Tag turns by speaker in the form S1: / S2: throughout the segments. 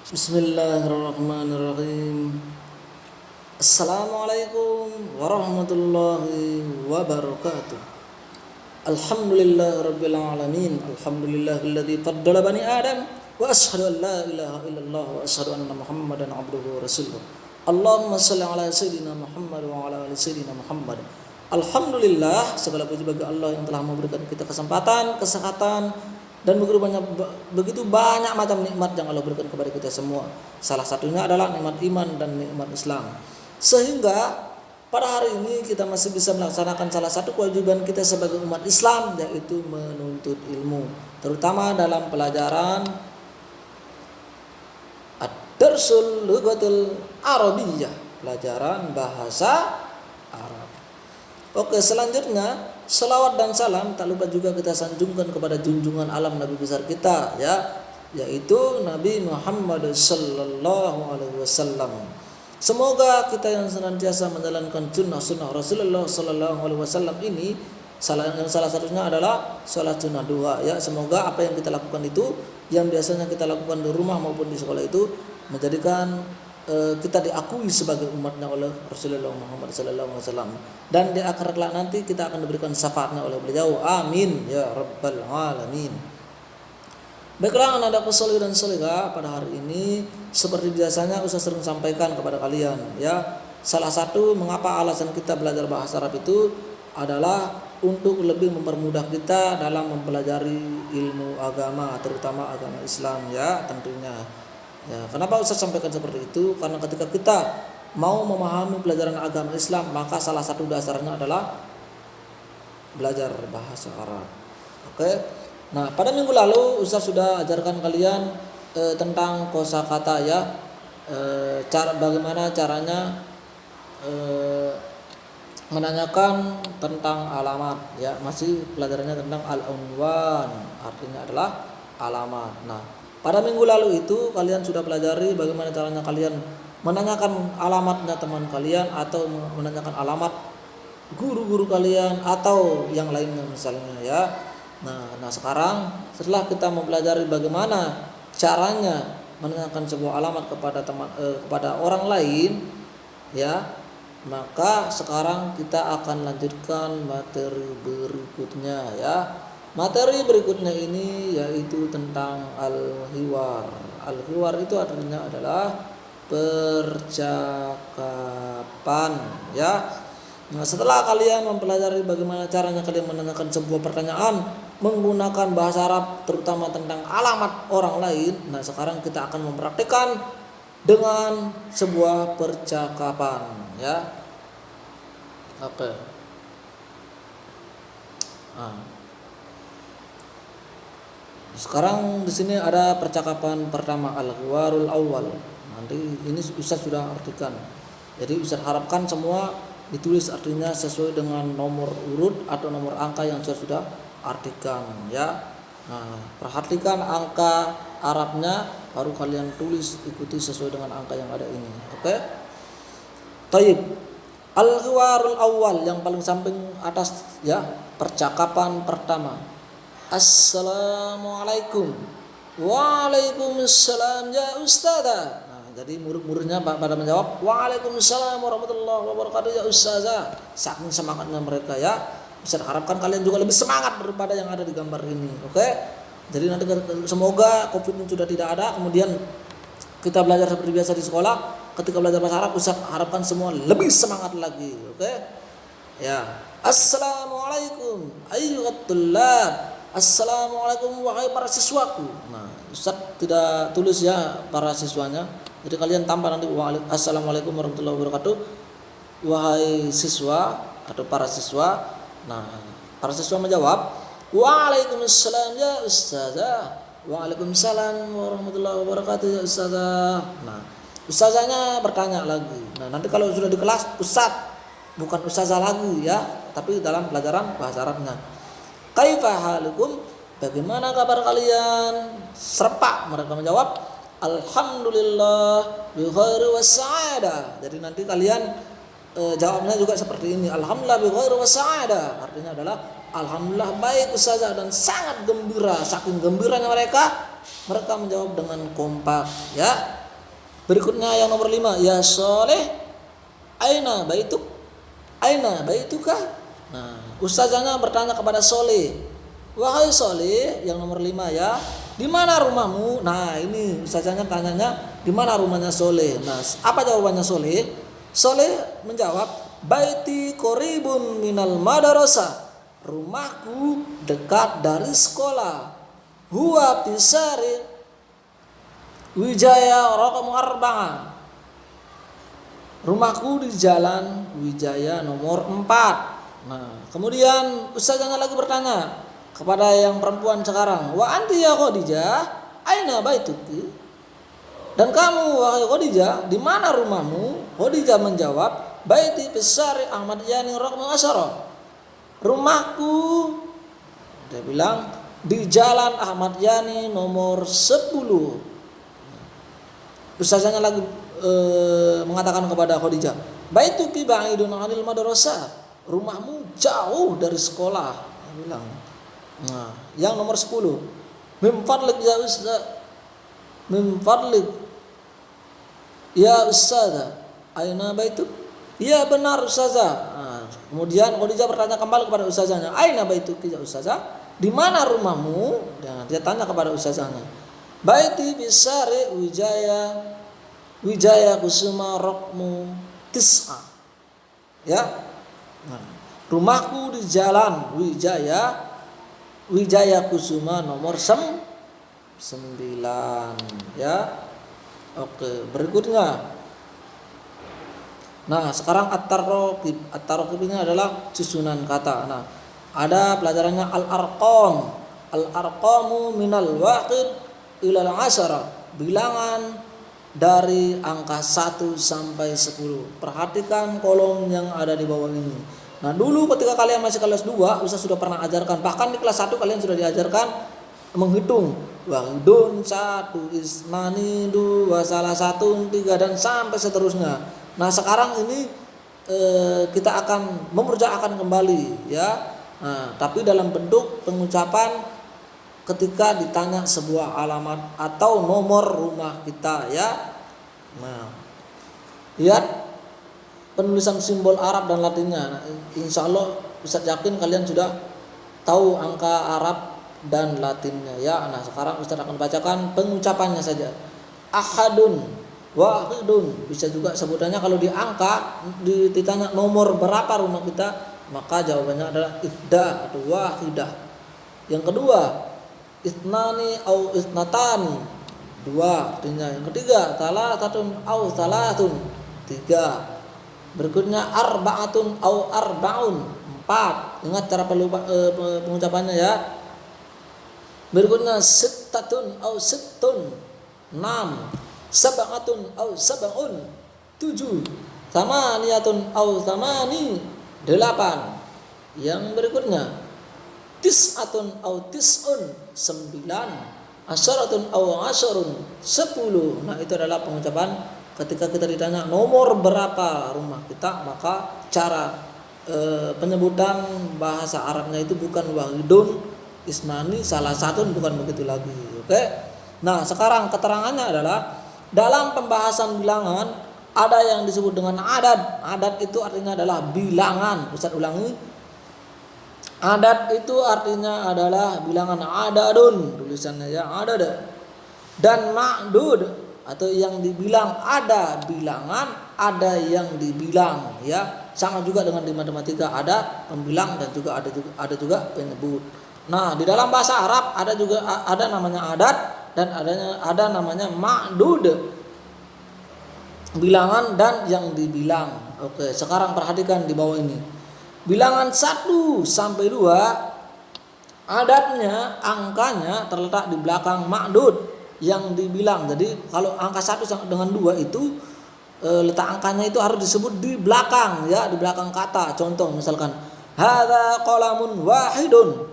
S1: Bismillahirrahmanirrahim. Assalamualaikum warahmatullahi wabarakatuh. Alhamdulillahirabbil alamin. Alhamdulillahilladzi faddala bani Adam wa asyhadu an la ilaha illallah wa asyhadu anna Muhammadan abduhu wa rasuluh. Allahumma shalli ala sayyidina Muhammad wa ala ali sayyidina Muhammad. Alhamdulillah, segala puji bagi Allah yang telah memberikan kita kesempatan, kesehatan, dan begitu banyak macam nikmat yang Allah berikan kepada kita semua. Salah satunya adalah nikmat iman dan nikmat Islam. Sehingga pada hari ini kita masih bisa melaksanakan salah satu kewajiban kita sebagai umat Islam, yaitu menuntut ilmu, terutama dalam pelajaran Ad-Darsul Lughatul Arabiyyah, pelajaran bahasa Arab. Oke, selanjutnya selawat dan salam tak lupa juga kita sanjungkan kepada junjungan alam Nabi besar kita, yaitu Nabi Muhammad sallallahu alaihi wasallam. Semoga kita yang senantiasa menjalankan sunnah Rasulullah sallallahu alaihi wasallam ini, salah satunya adalah salat sunnah duha, semoga apa yang kita lakukan itu, yang biasanya kita lakukan di rumah maupun di sekolah itu, menjadikan kita diakui sebagai umatnya oleh Rasulullah Muhammad SAW, dan di akhirat kelak nanti kita akan diberikan syafaatnya oleh beliau. Amin ya rabbal alamin. Baiklah anak soleh dan solehah, pada hari ini seperti biasanya Ustaz sering sampaikan kepada kalian, salah satu mengapa alasan kita belajar bahasa Arab itu adalah untuk lebih mempermudah kita dalam mempelajari ilmu agama, terutama agama Islam, tentunya. Kenapa Ustaz sampaikan seperti itu? Karena ketika kita mau memahami pelajaran agama Islam, maka salah satu dasarnya adalah belajar bahasa Arab. Oke. Nah, pada minggu lalu Ustaz sudah ajarkan kalian tentang kosakata, bagaimana caranya menanyakan tentang alamat, masih pelajarannya tentang al-unwan, artinya adalah alamat. Nah, pada minggu lalu itu kalian sudah pelajari bagaimana caranya kalian menanyakan alamatnya teman kalian, atau menanyakan alamat guru-guru kalian, atau yang lainnya misalnya, Nah, sekarang setelah kita mempelajari bagaimana caranya menanyakan sebuah alamat kepada orang lain, maka sekarang kita akan lanjutkan materi berikutnya, Materi berikutnya ini yaitu tentang al-hiwar. Al-hiwar itu artinya adalah percakapan, Nah, setelah kalian mempelajari bagaimana caranya kalian menanyakan sebuah pertanyaan menggunakan bahasa Arab, terutama tentang alamat orang lain, nah sekarang kita akan mempraktikkan dengan sebuah percakapan, Oke. Sekarang di sini ada percakapan pertama, al-hiwarul awal. Nanti ini Ustaz sudah artikan. Jadi Ustaz harapkan semua ditulis artinya sesuai dengan nomor urut atau nomor angka yang Ustaz sudah artikan, Nah, perhatikan angka Arabnya, baru kalian tulis, ikuti sesuai dengan angka yang ada ini. Oke? Taib. Al-hiwarul awal yang paling samping atas, percakapan pertama. Assalamualaikum. Waalaikumsalam ya Ustazah. Nah, jadi murid-muridnya pada menjawab Waalaikumsalam warahmatullahi wabarakatuh ya Ustazah. Saking semangatnya mereka, Bisa harapkan kalian juga lebih semangat daripada yang ada di gambar ini. Oke? Jadi nanti semoga Covid ini sudah tidak ada, kemudian kita belajar seperti biasa di sekolah. Ketika belajar bahasa Arab, Ustaz harapkan semua lebih semangat lagi. Oke? Assalamualaikum ayyuhat tullab. Assalamualaikum wahai para siswaku. Nah, Ustaz tidak tulis para siswanya. Jadi kalian tambah nanti Assalamualaikum warahmatullahi wabarakatuh wahai siswa atau para siswa. Nah, para siswa menjawab Waalaikumsalam ya Ustazah. Waalaikumsalam warahmatullahi wabarakatuh ya Ustazah. Nah, Ustazahnya bertanya lagi. Nah, nanti kalau sudah di kelas Ustaz, bukan Ustazah lagi, tapi dalam pelajaran bahasa Arabnya. Kaifa halukum? Bagaimana kabar kalian? Serempak mereka menjawab Alhamdulillah bi khairi was-sa'adah. Jadi nanti kalian jawabnya juga seperti ini, Alhamdulillah bi khairi was-sa'adah. Artinya adalah alhamdulillah baik Ustazah dan sangat gembira. Saking gembiranya mereka mereka menjawab dengan kompak, ya. Berikutnya yang nomor 5, ya Soleh, aina baituk, aina baituka. Nah, ustazahnya bertanya kepada Soleh, wahai Soleh, yang nomor 5 ya, di mana rumahmu? Nah, ini ustazahnya tanyanya di mana rumahnya Soleh. Nah, apa jawabannya Soleh? Soleh menjawab, baiti qoribun minal madrasah, rumahku dekat dari sekolah. Huwa pisari Wijaya Rokom Arba'ah, rumahku di jalan Wijaya nomor 4. Nah, kemudian ustazahnya lagi bertanya kepada yang perempuan sekarang, wa anti ya Khadijah, aina baituki? Dan kamu wahai Khadijah, di mana rumahmu? Khadijah menjawab, baiti pisari Ahmad Yani Rokom Asyara, rumahku, dia bilang, di jalan Ahmad Yani nomor 10. Ustazahnya lagi mengatakan kepada Khadijah, baituki ba'idun 'anil madrasah, rumahmu jauh dari sekolah. Dia bilang. Nah, yang nomor 10, mim fadlik ya ustaz, mim fadlik ya ustazah, aina baituk? Iya benar ustazah. Nah, kemudian Khadijah bertanya kembali kepada ustazahnya, aina baituk ya ustazah, di mana rumahmu? Dia tanya kepada ustazahnya, baiti bisari Wijaya Kusuma Rokmu Tis'a, ya. Nah, rumahku di jalan Wijaya Kusuma nomor 9, ya. Oke, berikutnya. Nah, sekarang at-taraqib. At-taraqib ini adalah susunan kata. Nah, ada pelajarannya al-arqam. Al-arqamu minal wahid ilal asyara, bilangan dari angka 1 sampai 10. Perhatikan kolom yang ada di bawah ini. Nah, dulu ketika kalian masih kelas 2, Ustaz sudah pernah ajarkan. Bahkan di kelas 1 kalian sudah diajarkan menghitung. Wahidun, 1, isnani, 2, salah satu, 3, dan sampai seterusnya. Nah, sekarang ini kita akan memerjakan kembali, ya. Nah, tapi dalam bentuk pengucapan ketika ditanya sebuah alamat atau nomor rumah kita, ya. Nah, lihat penulisan simbol Arab dan Latinnya. Nah, insya Allah Ustaz yakin kalian sudah tahu angka Arab dan Latinnya, ya. Nah, sekarang Ustaz akan bacakan pengucapannya saja. Ahadun, wahidun, bisa juga sebutannya kalau di angka ditanya nomor berapa rumah kita, maka jawabannya adalah ihda atau wahidah. Yang kedua, itnani au itnatani, 2 artinya. Yang ketiga, salasatun au salatun, 3. Berikutnya arba'atun au arba'un, 4. Ingat cara pengucapannya, ya. Berikutnya sittatun au sittun, 6. Sab'atun au sab'un, 7. Samaniyatun au samani, 8. Yang berikutnya tis'atun au tis'un, 9. Asyaratun au asyarun, 10. Nah, itu adalah pengucapan ketika kita ditanya nomor berapa rumah kita, maka cara penyebutan bahasa Arabnya itu bukan wahidun, isnani, salah satu, bukan begitu lagi. Oke. Nah, sekarang keterangannya adalah dalam pembahasan bilangan ada yang disebut dengan adat. Adat itu artinya adalah bilangan. Ustaz ulangi. Adat itu artinya adalah bilangan, adadun tulisannya, ya, adad. Dan ma'dud atau yang dibilang, ada bilangan, ada yang dibilang, ya. Sama juga dengan di matematika, ada pembilang dan juga ada juga penyebut. Nah, di dalam bahasa Arab ada namanya adat dan ada namanya ma'dud, bilangan dan yang dibilang. Oke, sekarang perhatikan di bawah ini. Bilangan 1 sampai 2 adatnya, angkanya terletak di belakang ma'dud yang dibilang. Jadi kalau angka 1 dengan 2 itu letak angkanya itu harus disebut di belakang, ya, di belakang kata. Contoh misalkan hadza qalamun wahidun,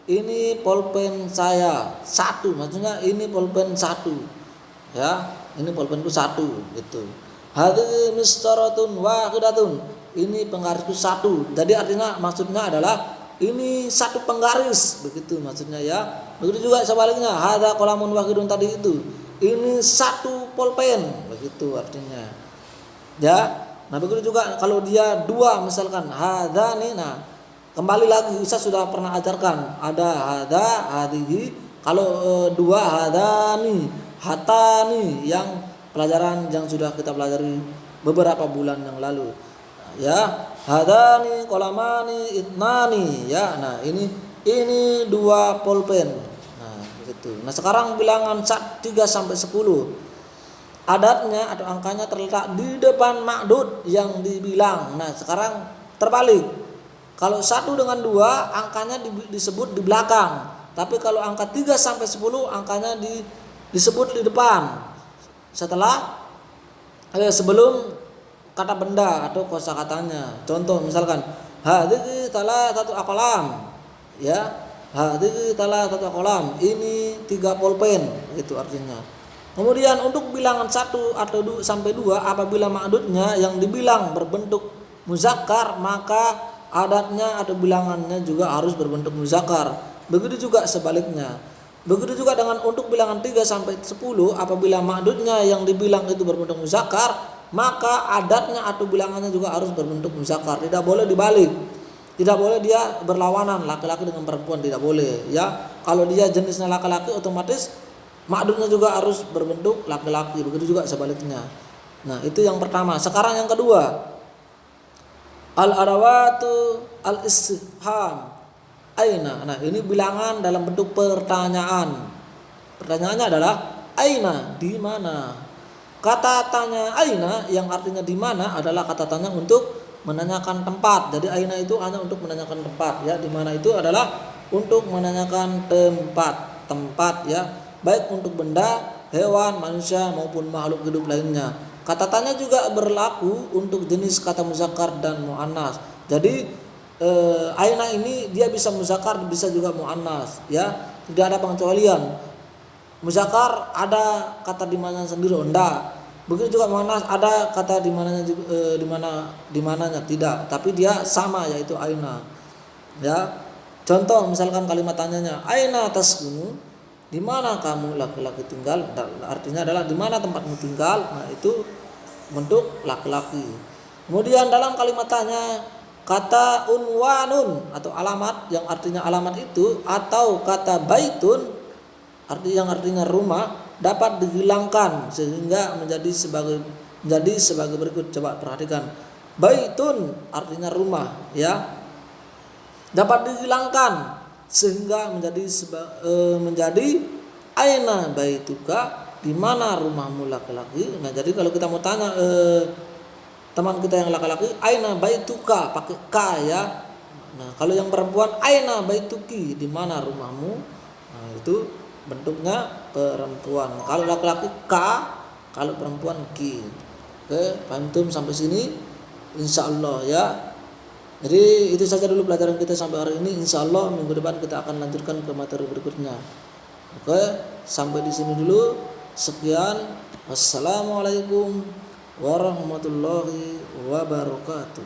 S1: ini pulpen saya 1, maksudnya ini pulpen 1, ya, ini pulpenku 1 gitu. Hadza mistaratun wahidatun, ini penggarisku 1. Jadi artinya maksudnya adalah ini satu penggaris, begitu maksudnya ya. Begitu juga sebaliknya, hadza qalamun wahidun tadi itu, ini satu pulpen, begitu artinya. Ya. Nah, begitu juga kalau dia dua misalkan hadzani, nah kembali lagi Ustaz sudah pernah ajarkan, ada hadza, hadhihi. Kalau dua hadzani, hatani, yang pelajaran yang sudah kita pelajari beberapa bulan yang lalu. Ya, hadani, kolamani, itnani, ya. Nah, ini dua pulpen. Nah, begitu. Nah, sekarang bilangan 3 sampai 10. Adatnya atau angkanya terletak di depan ma'dud yang dibilang. Nah, sekarang terbalik. Kalau 1 dengan 2 angkanya disebut di belakang. Tapi kalau angka 3 sampai 10 angkanya disebut di depan. Setelah sebelum kata benda atau kosakatanya. Contoh misalkan hadhihi satu aqlam, ya. Hadhihi satu aqlam, ini 3 pulpen, itu artinya. Kemudian untuk bilangan 1 atau sampai 2 apabila ma'dudnya yang dibilang berbentuk muzakkar, maka adatnya atau bilangannya juga harus berbentuk muzakkar. Begitu juga sebaliknya. Begitu juga dengan untuk bilangan 3 sampai 10 apabila ma'dudnya yang dibilang itu berbentuk muzakkar, maka adatnya atau bilangannya juga harus berbentuk muzakkar. Tidak boleh dibalik. Tidak boleh dia berlawanan laki-laki dengan perempuan, tidak boleh, ya. Kalau dia jenisnya laki-laki otomatis ma'dudnya juga harus berbentuk laki-laki. Begitu juga sebaliknya. Nah, itu yang pertama. Sekarang yang kedua, al-adawatu al-istifham. Aina. Nah, ini bilangan dalam bentuk pertanyaan. Pertanyaannya adalah aina, di mana. Kata tanya aina yang artinya di mana adalah kata tanya untuk menanyakan tempat. Jadi aina itu hanya untuk menanyakan tempat, ya. Di mana itu adalah untuk menanyakan tempat, ya. Baik untuk benda, hewan, manusia maupun makhluk hidup lainnya. Kata tanya juga berlaku untuk jenis kata muzakkar dan muannas. Jadi aina ini dia bisa muzakkar, bisa juga muannas, ya. Tidak ada pengecualian. Muzakkar ada kata di mana sendiri, enggak. Begitu juga muannas ada kata di mananya, di mananya tidak, tapi dia sama, yaitu aina. Ya. Contoh misalkan kalimat tanyanya, aina taskunu, di mana kamu laki-laki tinggal? Artinya adalah di mana tempatmu tinggal. Nah, itu bentuk laki-laki. Kemudian dalam kalimat tanya kata unwanun atau alamat yang artinya alamat itu, atau kata baitun yang artinya rumah dapat dihilangkan sehingga menjadi sebagai berikut. Coba perhatikan. Baitun artinya rumah, ya. Dapat dihilangkan sehingga menjadi aina baituka, di mana rumahmu laki-laki. Nah, jadi kalau kita mau tanya teman kita yang laki-laki, aina baituka, pakai ka, ya. Nah, kalau yang perempuan aina baituki, di mana rumahmu. Nah, itu bentuknya perempuan. Kalau laki-laki ka, kalau perempuan ki. Oke, paham sampai sini? Insyaallah, ya. Jadi itu saja dulu pelajaran kita sampai hari ini. Insyaallah minggu depan kita akan lanjutkan ke materi berikutnya. Oke, sampai di sini dulu. Sekian. Wassalamualaikum warahmatullahi wabarakatuh.